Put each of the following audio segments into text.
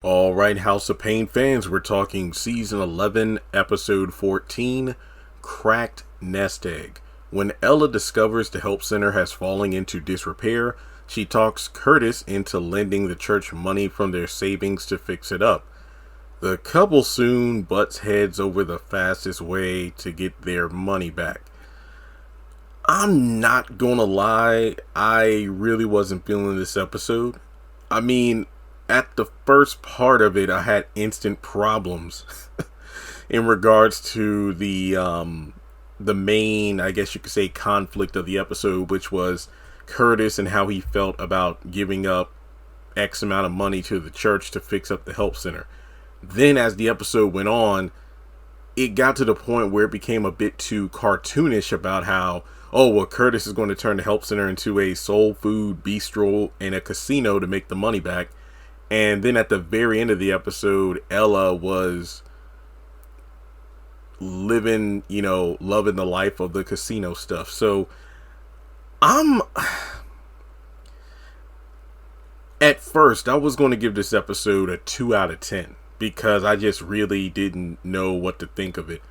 All right, House of Payne fans, we're talking season 11, episode 14, Cracked Nest Egg. When Ella discovers the help center has fallen into disrepair, she talks Curtis into lending the church money from their savings to fix it up. The couple soon butts heads over the fastest way to get their money back. I'm not gonna lie, I really wasn't feeling this episode. I mean, at the first part of it, I had instant problems in regards to the main, I guess you could say, conflict of the episode, which was Curtis and how he felt about giving up X amount of money to the church to fix up the help center. Then, as the episode went on, it got to the point where it became a bit too cartoonish about how, oh, well, Curtis is going to turn the help center into a soul food bistro and a casino to make the money back. And then at the very end of the episode, Ella was living, loving the life of the casino stuff. So at first, I was going to give this episode a 2 out of 10 because I just really didn't know what to think of it.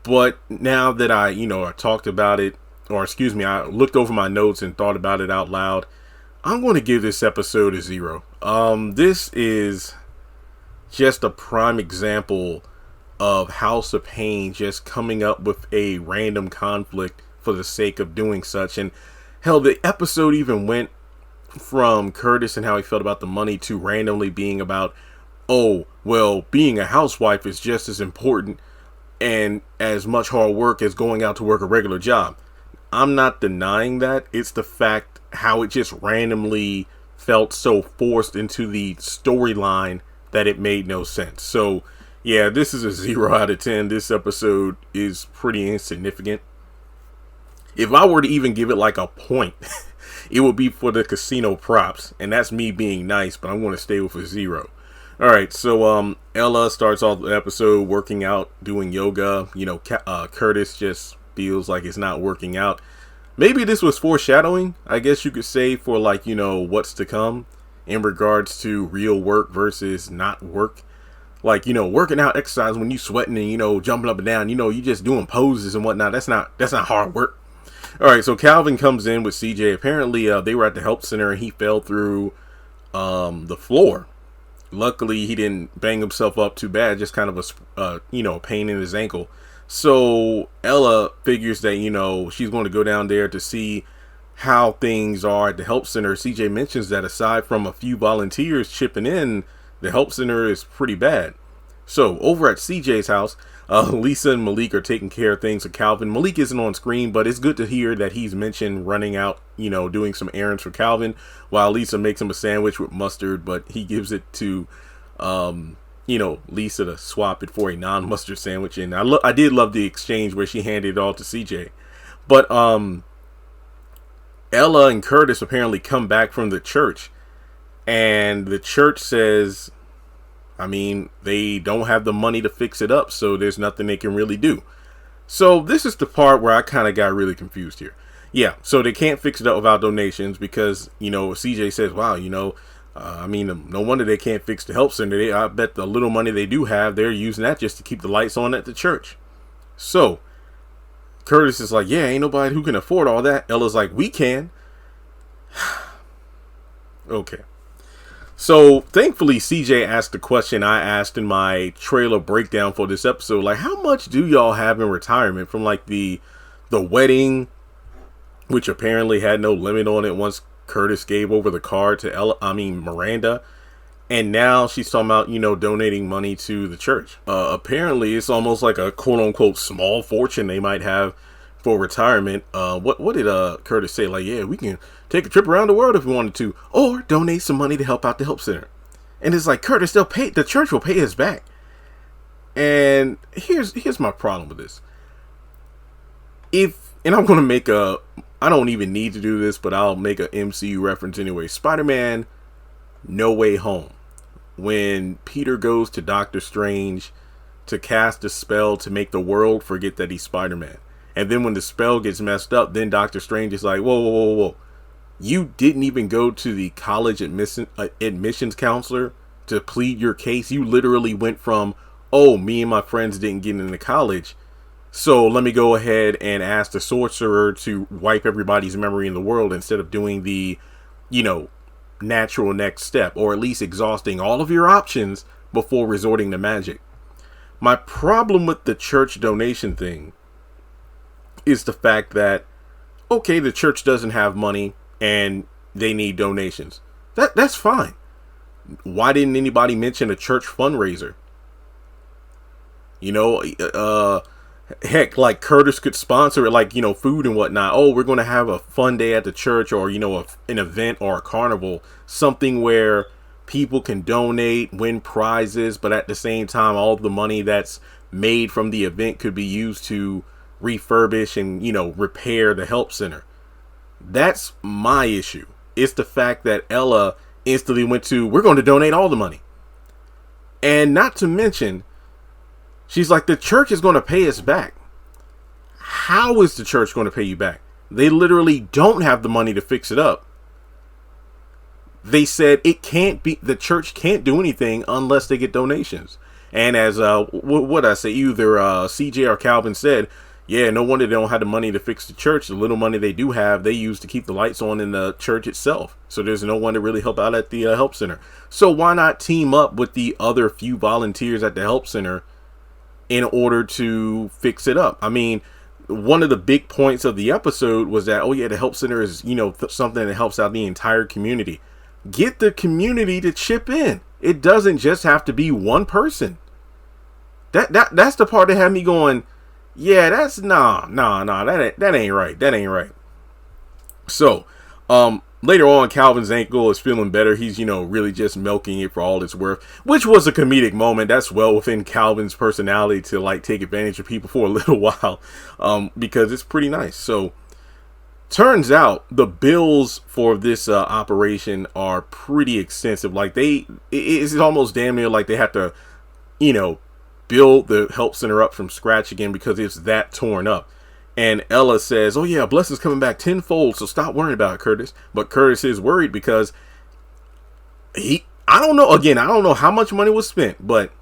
But now that I talked about it, I looked over my notes and thought about it out loud, I'm going to give this episode a 0. This is just a prime example of House of Payne just coming up with a random conflict for the sake of doing such. And hell, the episode even went from Curtis and how he felt about the money to randomly being about, oh, well, being a housewife is just as important and as much hard work as going out to work a regular job. I'm not denying that. It's the fact how it just randomly felt so forced into the storyline that it made no sense. So, yeah, this is a 0 out of 10. This episode is pretty insignificant. If I were to even give it like a point, it would be for the casino props. And that's me being nice, but I'm going to stay with a 0. Alright, so Ella starts off the episode working out, doing yoga. Curtis just feels like it's not working out. Maybe this was foreshadowing, I guess you could say, for what's to come in regards to real work versus not work. Like, working out, exercise when you sweating and, jumping up and down, you just doing poses and whatnot. That's not hard work. All right, so Calvin comes in with CJ. Apparently, they were at the help center and he fell through the floor. Luckily, he didn't bang himself up too bad, just kind of a pain in his ankle. So Ella figures that, she's going to go down there to see how things are at the help center. CJ mentions that aside from a few volunteers chipping in, the help center is pretty bad. So over at CJ's house, Lisa and Malik are taking care of things with Calvin. Malik isn't on screen, but it's good to hear that he's mentioned running out, doing some errands for Calvin, while Lisa makes him a sandwich with mustard, but he gives it to Lisa to swap it for a non-mustard sandwich. And I did love the exchange where she handed it all to CJ. But Ella and Curtis apparently come back from the church, and the church says, they don't have the money to fix it up, so there's nothing they can really do. So this is the part where I kind of got really confused here. Yeah, so they can't fix it up without donations because, CJ says, wow, no wonder they can't fix the help center. I bet the little money they do have, they're using that just to keep the lights on at the church. So Curtis is like, yeah, ain't nobody who can afford all that. Ella's like, we can. Okay. So thankfully, CJ asked the question I asked in my trailer breakdown for this episode. Like, how much do y'all have in retirement from like the wedding, which apparently had no limit on it once Curtis gave over the car to Miranda, and now she's talking about donating money to the church. Apparently it's almost like a quote unquote small fortune they might have for retirement. What did Curtis say? Like, yeah, we can take a trip around the world if we wanted to, or donate some money to help out the help center. And it's like, Curtis, the church will pay us back. And here's my problem with this. And I'm gonna make I don't even need to do this, but I'll make an MCU reference anyway. Spider-Man No Way Home. When Peter goes to Doctor Strange to cast a spell to make the world forget that he's Spider-Man. And then when the spell gets messed up, then Doctor Strange is like, whoa. You didn't even go to the college admissions counselor to plead your case. You literally went from, oh, me and my friends didn't get into college, so let me go ahead and ask the sorcerer to wipe everybody's memory in the world, instead of doing the, natural next step, or at least exhausting all of your options before resorting to magic. My problem with the church donation thing is the fact that, okay, the church doesn't have money and they need donations. That's fine. Why didn't anybody mention a church fundraiser? Heck, like Curtis could sponsor it, like, food and whatnot. Oh, we're going to have a fun day at the church, or, an event or a carnival, something where people can donate, win prizes, but at the same time, all the money that's made from the event could be used to refurbish and, repair the help center. That's my issue. It's the fact that Ella instantly went to, we're going to donate all the money. And not to mention, she's like, the church is going to pay us back. How is the church going to pay you back? They literally don't have the money to fix it up. They said it can't be, the church can't do anything unless they get donations. And as what I say, either CJ or Calvin said, yeah, no wonder they don't have the money to fix the church. The little money they do have, they use to keep the lights on in the church itself. So there's no one to really help out at the help center. So why not team up with the other few volunteers at the help center in order to fix it up? I mean, one of the big points of the episode was that, oh yeah, the help center is, something that helps out the entire community. Get the community to chip in. It doesn't just have to be one person. That's the part that had me going, yeah, that's that ain't right. That ain't right. So, later on, Calvin's ankle is feeling better. He's, really just milking it for all it's worth, which was a comedic moment. That's well within Calvin's personality to like take advantage of people for a little while, because it's pretty nice. So, turns out the bills for this operation are pretty extensive. Like it's almost damn near like they have to, build the help center up from scratch again because it's that torn up. And Ella says, oh yeah, blessing's coming back tenfold, so stop worrying about it, Curtis. But Curtis is worried because I don't know how much money was spent, but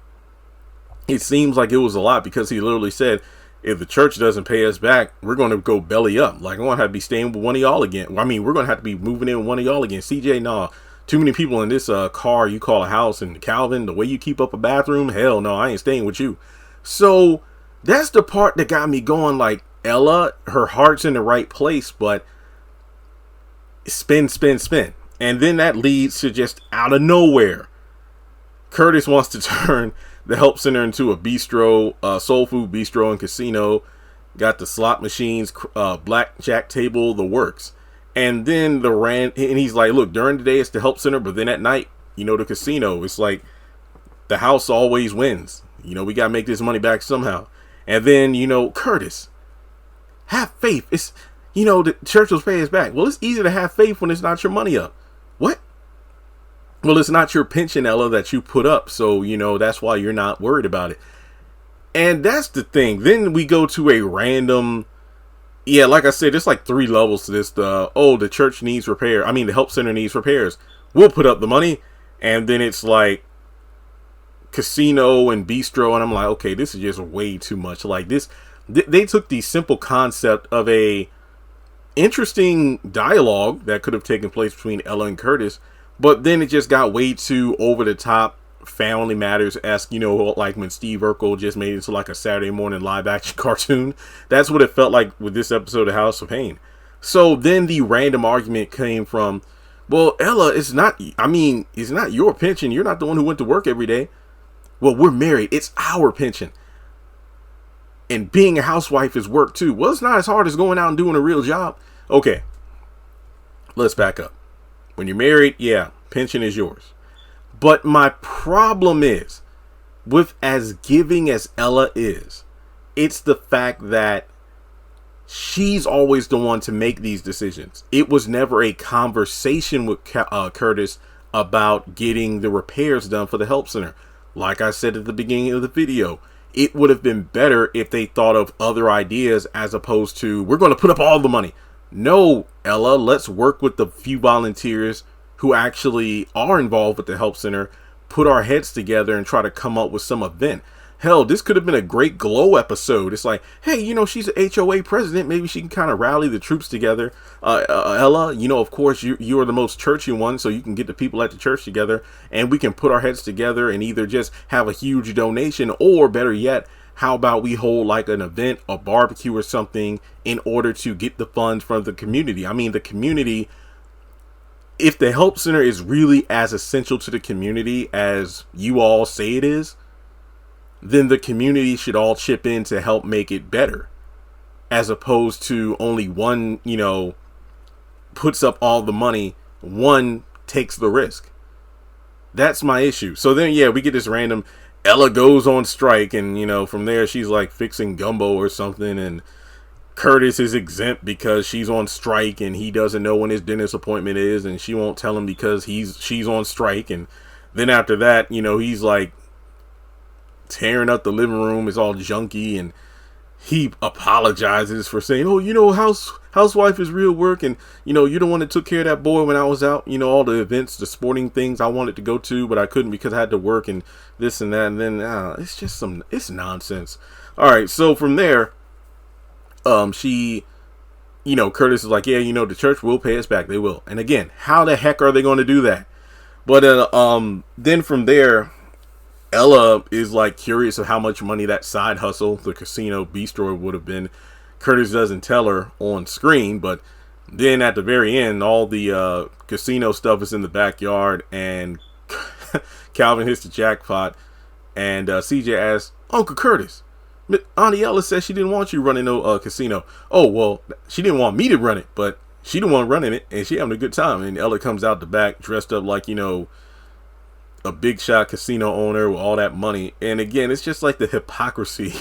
it seems like it was a lot, because he literally said, if the church doesn't pay us back, we're going to go belly up. Like, I'm going to have to be staying with one of y'all again. I mean, we're going to have to be moving in with one of y'all again. CJ, nah, too many people in this car you call a house. And Calvin, the way you keep up a bathroom, hell no, I ain't staying with you. So that's the part that got me going, like, Ella, her heart's in the right place, but spin. And then that leads to just out of nowhere, Curtis wants to turn the help center into a bistro, soul food bistro and casino. Got the slot machines, blackjack table, the works. And then and he's like, look, during the day it's the help center, but then at night, the casino, it's like the house always wins. We got to make this money back somehow. And then, Curtis, have faith. It's, the church will pay us back. Well, it's easy to have faith when it's not your money up. What? Well, it's not your pension, Ella, that you put up. So, that's why you're not worried about it. And that's the thing. Then we go to a random, like I said, there's like 3 levels to this. The church needs repair. I mean, the help center needs repairs. We'll put up the money. And then it's like casino and bistro. And I'm like, okay, this is just way too much. Like this, they took the simple concept of a interesting dialogue that could have taken place between Ella and Curtis, but then it just got way too over the top, Family Matters-esque, like when Steve Urkel just made it into like a Saturday morning live action cartoon. That's what it felt like with this episode of House of Payne. So then the random argument came from, well, Ella, it's not your pension. You're not the one who went to work every day. Well, we're married. It's our pension. And being a housewife is work too. Well, it's not as hard as going out and doing a real job. Okay, let's back up. When you're married, yeah, pension is yours. But my problem is, with as giving as Ella is, it's the fact that she's always the one to make these decisions. It was never a conversation with Curtis about getting the repairs done for the help center. Like I said at the beginning of the video, it would have been better if they thought of other ideas as opposed to, we're going to put up all the money. No, Ella, let's work with the few volunteers who actually are involved with the help center. put our heads together and try to come up with some event. Hell, this could have been a great Glow episode. It's like, hey, she's an HOA president. Maybe she can kind of rally the troops together. Ella, of course, you are the most churchy one, so you can get the people at the church together, and we can put our heads together and either just have a huge donation, or better yet, how about we hold like an event, a barbecue or something, in order to get the funds from the community. I mean, the community, if the help center is really as essential to the community as you all say it is, then the community should all chip in to help make it better, as opposed to only one, puts up all the money, one takes the risk. That's my issue. So then, yeah, we get this random Ella goes on strike, and from there she's like fixing gumbo or something, and Curtis is exempt because she's on strike and he doesn't know when his dentist appointment is, and she won't tell him because she's on strike. And then after that, he's like tearing up the living room. It's all junky, and he apologizes for saying, housewife is real work, and you're the one that took care of that boy when I was out, all the events, the sporting things I wanted to go to, but I couldn't because I had to work and this and that. And then it's just it's nonsense. All right, so from there, she, Curtis is like, yeah, the church will pay us back. They will. And again, how the heck are they going to do that? But then from there, Ella is like curious of how much money that side hustle, the casino bistro, would have been. Curtis doesn't tell her on screen, but then at the very end, all the casino stuff is in the backyard, and Calvin hits the jackpot, and CJ asks, Uncle Curtis, Auntie Ella said she didn't want you running no casino. Oh, well, she didn't want me to run it, but she the one running it, and she having a good time. And Ella comes out the back dressed up like, a big shot casino owner with all that money. And again, it's just like the hypocrisy.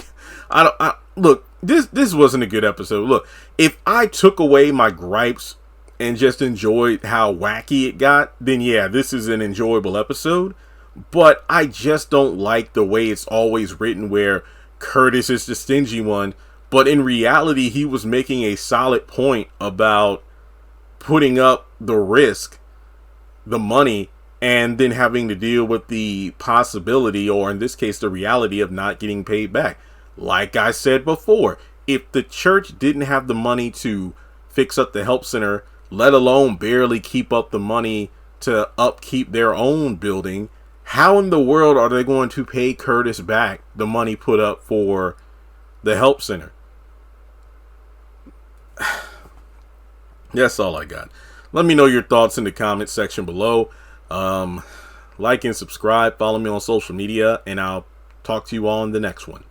Look, this wasn't a good episode. Look, if I took away my gripes and just enjoyed how wacky it got, then yeah, this is an enjoyable episode. But I just don't like the way it's always written, where Curtis is the stingy one, but in reality, he was making a solid point about putting up the risk, the money, and then having to deal with the possibility, or in this case, the reality of not getting paid back. Like I said before, if the church didn't have the money to fix up the help center, let alone barely keep up the money to upkeep their own building, how in the world are they going to pay Curtis back the money put up for the help center? That's all I got. Let me know your thoughts in the comments section below. Like and subscribe, follow me on social media, and I'll talk to you all in the next one.